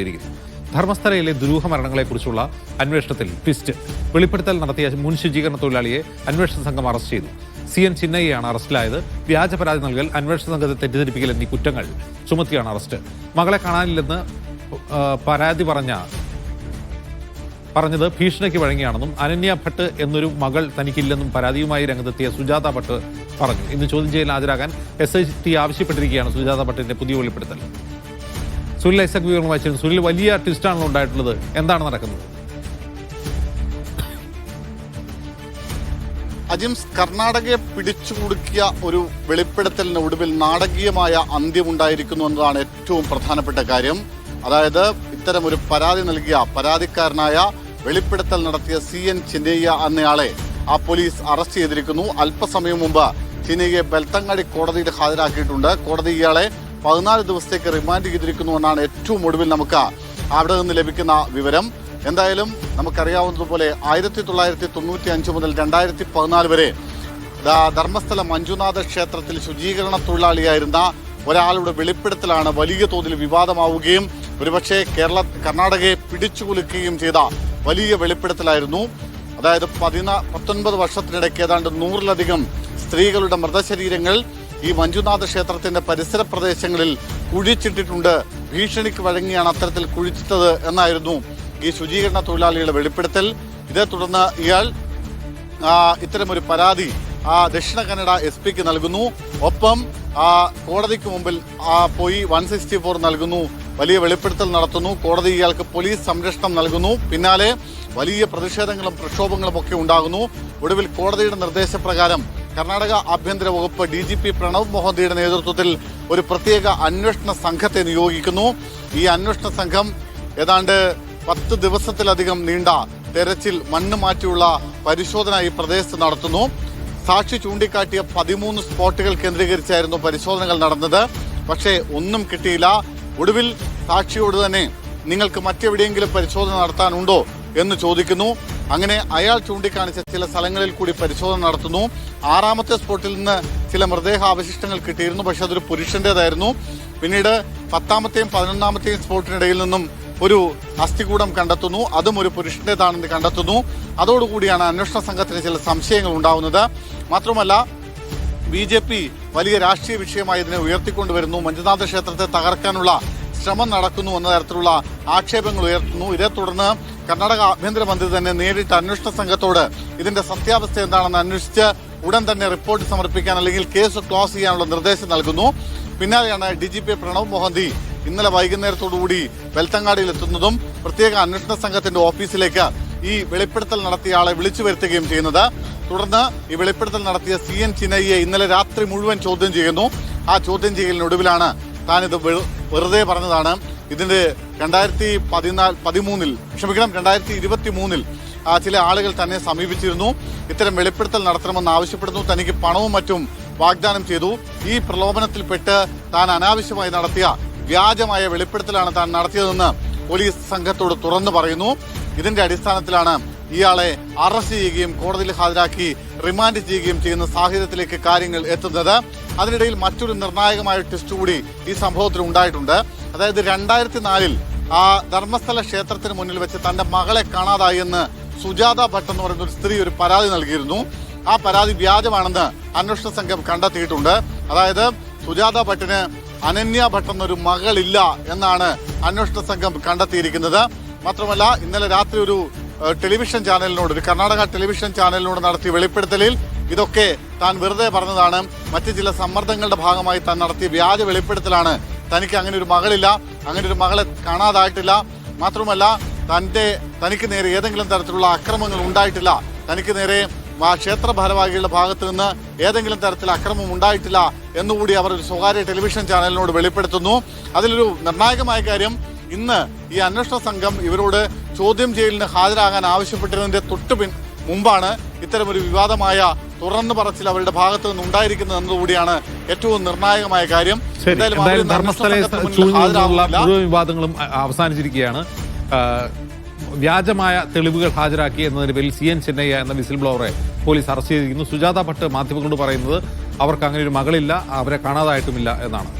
രേഖപ്പെടുത്തിയിരിക്കുന്നു. ധർമ്മസ്ഥലയിലെ ദുരൂഹ മരണങ്ങളെക്കുറിച്ചുള്ള അന്വേഷണത്തിൽ ട്വിസ്റ്റ്. വെളിപ്പെടുത്തൽ നടത്തിയ മുൻ ശുചീകരണ തൊഴിലാളിയെ അന്വേഷണ സംഘം അറസ്റ്റ് ചെയ്തു. CN ചിന്നയ്യയാണ് അറസ്റ്റിലായത്. വ്യാജ പരാതി നൽകൽ, അന്വേഷണ സംഘത്തെ തെറ്റിദ്ധരിപ്പിക്കൽ എന്നീ കുറ്റങ്ങൾ ചുമത്തിയാണ് അറസ്റ്റ്. മകളെ കാണാനില്ലെന്ന് പരാതി പറഞ്ഞത് ഭീഷണിക്ക് വഴങ്ങിയാണെന്നും അനന്യ ഭട്ട് എന്നൊരു മകൾ തനിക്കില്ലെന്നും പരാതിയുമായി രംഗത്തെത്തിയ സുജാത ഭട്ട് പറഞ്ഞു. ഇന്ന് ചോദ്യം ചെയ്യൽ ഹാജരാകാൻ SIT ആവശ്യപ്പെട്ടിരിക്കുകയാണ് സുജാത ഭട്ടിന്റെ പുതിയ വെളിപ്പെടുത്തൽ. സുനിൽ ഐസക് വിവരം വായിച്ചിരുന്നു. സുനിൽ, വലിയ ട്വിസ്റ്റാണല്ലോ ഉണ്ടായിട്ടുള്ളത്. എന്താണ് നടക്കുന്നത്? അജിംസ്, കർണാടകയെ പിടിച്ചുകുടുക്കിയ ഒരു വെളിപ്പെടുത്തലിന് ഒടുവിൽ നാടകീയമായ അന്ത്യമുണ്ടായിരിക്കുന്നു എന്നതാണ് ഏറ്റവും പ്രധാനപ്പെട്ട കാര്യം. അതായത് ഇത്തരം ഒരു പരാതി നൽകിയ പരാതിക്കാരനായ വെളിപ്പെടുത്തൽ നടത്തിയ CN ചിന്നയ്യ എന്നയാളെ ആ പോലീസ് അറസ്റ്റ് ചെയ്തിരിക്കുന്നു. അല്പസമയം മുമ്പ് ചിന്നയ്യയെ ബെൽത്തങ്ങാടി കോടതിയിൽ ഹാജരാക്കിയിട്ടുണ്ട്. കോടതി ഇയാളെ 14 ദിവസത്തേക്ക് റിമാൻഡ് ചെയ്തിരിക്കുന്നു എന്നാണ് ഏറ്റവും ഒടുവിൽ നമുക്ക് അവിടെ നിന്ന് ലഭിക്കുന്ന വിവരം. എന്തായാലും നമുക്കറിയാവുന്നതുപോലെ 1995 മുതൽ 2014 വരെ ധർമ്മസ്ഥല മഞ്ജുനാഥ ക്ഷേത്രത്തിൽ ശുചീകരണ തൊഴിലാളിയായിരുന്ന ഒരാളുടെ വെളിപ്പെടുത്തലാണ് വലിയ തോതിൽ വിവാദമാവുകയും ഒരുപക്ഷെ കർണാടകയെ പിടിച്ചുകുലുക്കുകയും ചെയ്ത വലിയ വെളിപ്പെടുത്തലായിരുന്നു. അതായത് 19 വർഷത്തിനിടയ്ക്ക് ഏതാണ്ട് 100-ലധികം സ്ത്രീകളുടെ മൃതശരീരങ്ങൾ ഈ മഞ്ജുനാഥ ക്ഷേത്രത്തിന്റെ പരിസര പ്രദേശങ്ങളിൽ കുഴിച്ചിട്ടിട്ടുണ്ട്. ഭീഷണിക്ക് വഴങ്ങിയാണ് അത്തരത്തിൽ കുഴിച്ചിട്ടത് എന്നായിരുന്നു ഈ ശുചീകരണ തൊഴിലാളിയുടെ വെളിപ്പെടുത്തൽ. ഇതേ തുടർന്ന് ഇയാൾ ഇത്തരമൊരു പരാതി ദക്ഷിണ കന്നഡ SP നൽകുന്നു. ഒപ്പം കോടതിക്ക് മുമ്പിൽ പോയി 164 നൽകുന്നു. വലിയ വെളിപ്പെടുത്തൽ നടത്തുന്നു. കോടതി ഇയാൾക്ക് പോലീസ് സംരക്ഷണം നൽകുന്നു. പിന്നാലെ വലിയ പ്രതിഷേധങ്ങളും പ്രക്ഷോഭങ്ങളും ഒക്കെ ഉണ്ടാകുന്നു. ഒടുവിൽ കോടതിയുടെ നിർദ്ദേശപ്രകാരം കർണാടക ആഭ്യന്തര വകുപ്പ് DGP പ്രണവ് മോഹന്തിയുടെ നേതൃത്വത്തിൽ ഒരു പ്രത്യേക അന്വേഷണ സംഘത്തെ നിയോഗിക്കുന്നു. ഈ അന്വേഷണ സംഘം ഏതാണ്ട് 10 ദിവസത്തിലധികം നീണ്ട തെരച്ചിൽ, മണ്ണ് മാറ്റിയുള്ള പരിശോധന ഈ പ്രദേശത്ത് നടത്തുന്നു. സാക്ഷി ചൂണ്ടിക്കാട്ടിയ 13 സ്പോട്ടുകൾ കേന്ദ്രീകരിച്ചായിരുന്നു പരിശോധനകൾ നടന്നത്. പക്ഷേ ഒന്നും കിട്ടിയില്ല. ഒടുവിൽ സാക്ഷിയോട് തന്നെ നിങ്ങൾക്ക് മറ്റെവിടെയെങ്കിലും പരിശോധന നടത്താനുണ്ടോ എന്ന് ചോദിക്കുന്നു. അങ്ങനെ അയാൾ ചൂണ്ടിക്കാണിച്ച ചില സ്ഥലങ്ങളിൽ കൂടി പരിശോധന നടത്തുന്നു. 6ാമത്തെ സ്പോട്ടിൽ നിന്ന് ചില മൃതദേഹാവശിഷ്ടങ്ങൾ കിട്ടിയിരുന്നു. പക്ഷെ അതൊരു പുരുഷന്റേതായിരുന്നു. പിന്നീട് 10ാമത്തെയും 11ാമത്തെയും സ്പോട്ടിനിടയിൽ നിന്നും ഒരു അസ്ഥികൂടം കണ്ടെത്തുന്നു. അതും ഒരു പുരുഷന്റേതാണെന്ന് കണ്ടെത്തുന്നു. അതോടുകൂടിയാണ് അന്വേഷണ സംഘത്തിന് ചില സംശയങ്ങൾ ഉണ്ടാവുന്നത്. മാത്രമല്ല BJP വലിയ രാഷ്ട്രീയ വിഷയമായി ഇതിനെ ഉയർത്തിക്കൊണ്ടുവരുന്നു. മഞ്ജുനാഥ ക്ഷേത്രത്തെ തകർക്കാനുള്ള ശ്രമം നടക്കുന്നു എന്ന തരത്തിലുള്ള ആക്ഷേപങ്ങൾ ഉയർത്തുന്നു. ഇതേ തുടർന്ന് കർണാടക ആഭ്യന്തരമന്ത്രി തന്നെ നേരിട്ട് അന്വേഷണ സംഘത്തോട് ഇതിന്റെ സത്യാവസ്ഥ എന്താണെന്ന് അന്വേഷിച്ച് ഉടൻ തന്നെ റിപ്പോർട്ട് സമർപ്പിക്കാൻ അല്ലെങ്കിൽ കേസ് ക്ലോസ് ചെയ്യാനുള്ള നിർദ്ദേശം നൽകുന്നു. പിന്നാലെയാണ് DGP പ്രണവ് മോഹന്തി ഇന്നലെ വൈകുന്നേരത്തോടുകൂടി ബെൽത്തങ്ങാടിയിൽ എത്തുന്നതും പ്രത്യേക അന്വേഷണ സംഘത്തിന്റെ ഓഫീസിലേക്ക് ഈ വെളിപ്പെടുത്തൽ നടത്തിയ ആളെ വിളിച്ചു വരുത്തുകയും ചെയ്യുന്നത്. തുടർന്ന് ഈ വെളിപ്പെടുത്തൽ നടത്തിയ CN ചിന്നയ്യയെ ഇന്നലെ രാത്രി മുഴുവൻ ചോദ്യം ചെയ്യുന്നു. ആ ചോദ്യം ചെയ്യലിനൊടുവിലാണ് താനിത് വെറുതെ പറഞ്ഞതാണ്. ഇതിന്റെ 2023 ചില ആളുകൾ തന്നെ സമീപിച്ചിരുന്നു. ഇത്തരം വെളിപ്പെടുത്തൽ നടത്തണമെന്ന് ആവശ്യപ്പെടുന്നു. തനിക്ക് പണവും മറ്റും വാഗ്ദാനം ചെയ്തു. ഈ പ്രലോഭനത്തിൽപ്പെട്ട് താൻ അനാവശ്യമായി നടത്തിയ വ്യാജമായ വെളിപ്പെടുത്തലാണ് താൻ നടത്തിയതെന്ന് പോലീസ് സംഘത്തോട് തുറന്നു പറയുന്നു. ഇതിന്റെ അടിസ്ഥാനത്തിലാണ് ഇയാളെ അറസ്റ്റ് ചെയ്യുകയും കോടതിയിൽ ഹാജരാക്കി റിമാൻഡ് ചെയ്യുകയും ചെയ്യുന്ന സാഹചര്യത്തിലേക്ക് കാര്യങ്ങൾ എത്തുന്നത്. അതിനിടയിൽ മറ്റൊരു നിർണായകമായ ട്വിസ്റ്റ് കൂടി ഈ സംഭവത്തിൽ ഉണ്ടായിട്ടുണ്ട്. അതായത് 2004 ധർമ്മസ്ഥല ക്ഷേത്രത്തിന് മുന്നിൽ വെച്ച് തന്റെ മകളെ കാണാതായി എന്ന് സുജാത ഭട്ട് എന്ന് പറയുന്ന ഒരു സ്ത്രീ ഒരു പരാതി നൽകിയിരുന്നു. ആ പരാതി വ്യാജമാണെന്ന് അന്വേഷണ സംഘം കണ്ടെത്തിയിട്ടുണ്ട്. അതായത് സുജാത ഭട്ടിന് അനന്യ ഭട്ട് എന്നൊരു മകളില്ല എന്നാണ് അന്വേഷണ സംഘം കണ്ടെത്തിയിരിക്കുന്നത്. മാത്രമല്ല ഇന്നലെ രാത്രി ഒരു ടെലിവിഷൻ ചാനലിനോട്, ഒരു കർണാടക ടെലിവിഷൻ ചാനലിനോട് നടത്തിയ വെളിപ്പെടുത്തലിൽ ഇതൊക്കെ താൻ വെറുതെ പറഞ്ഞതാണ്, മറ്റു ചില സമ്മർദ്ദങ്ങളുടെ ഭാഗമായി താൻ നടത്തിയ വ്യാജ വെളിപ്പെടുത്തലാണ്, തനിക്ക് അങ്ങനെ ഒരു മകളില്ല, അങ്ങനെ ഒരു മകളെ കാണാതായിട്ടില്ല, മാത്രമല്ല തനിക്ക് നേരെ ഏതെങ്കിലും തരത്തിലുള്ള അക്രമങ്ങൾ ഉണ്ടായിട്ടില്ല, തനിക്ക് നേരെ ക്ഷേത്ര ഭാരവാഹികളുടെ ഭാഗത്തു നിന്ന് ഏതെങ്കിലും തരത്തിൽ അക്രമം ഉണ്ടായിട്ടില്ല എന്നുകൂടി അവർ ഒരു സ്വകാര്യ ടെലിവിഷൻ ചാനലിനോട് വെളിപ്പെടുത്തുന്നു. അതിലൊരു നിർണായകമായ കാര്യം, ഇന്ന് ഈ അന്വേഷണ സംഘം ഇവരോട് ചോദ്യം ചെയ്യലിന് ഹാജരാകാൻ ആവശ്യപ്പെട്ടിരുന്നതിന്റെ മുമ്പാണ് ഇത്തരമൊരു വിവാദമായ തുറന്നു പറച്ചിൽ അവരുടെ ഭാഗത്തു നിന്ന് ഉണ്ടായിരിക്കുന്നത് എന്നതുകൂടിയാണ് ഏറ്റവും നിർണായകമായ കാര്യം. മുഴുവൻ വിവാദങ്ങളും അവസാനിച്ചിരിക്കുകയാണ്. വ്യാജമായ തെളിവുകൾ ഹാജരാക്കി എന്നതിന്റെ പേരിൽ CN ചിന്നയ്യ എന്ന വിസിൽ ബ്ലോവറെ പോലീസ് അറസ്റ്റ് ചെയ്തിരിക്കുന്നു. സുജാത ഭട്ട് മാധ്യമങ്ങളോട് പറയുന്നത് അവർക്ക് അങ്ങനെ ഒരു മകളില്ല, അവരെ കാണാതായിട്ടുമില്ല എന്നാണ്.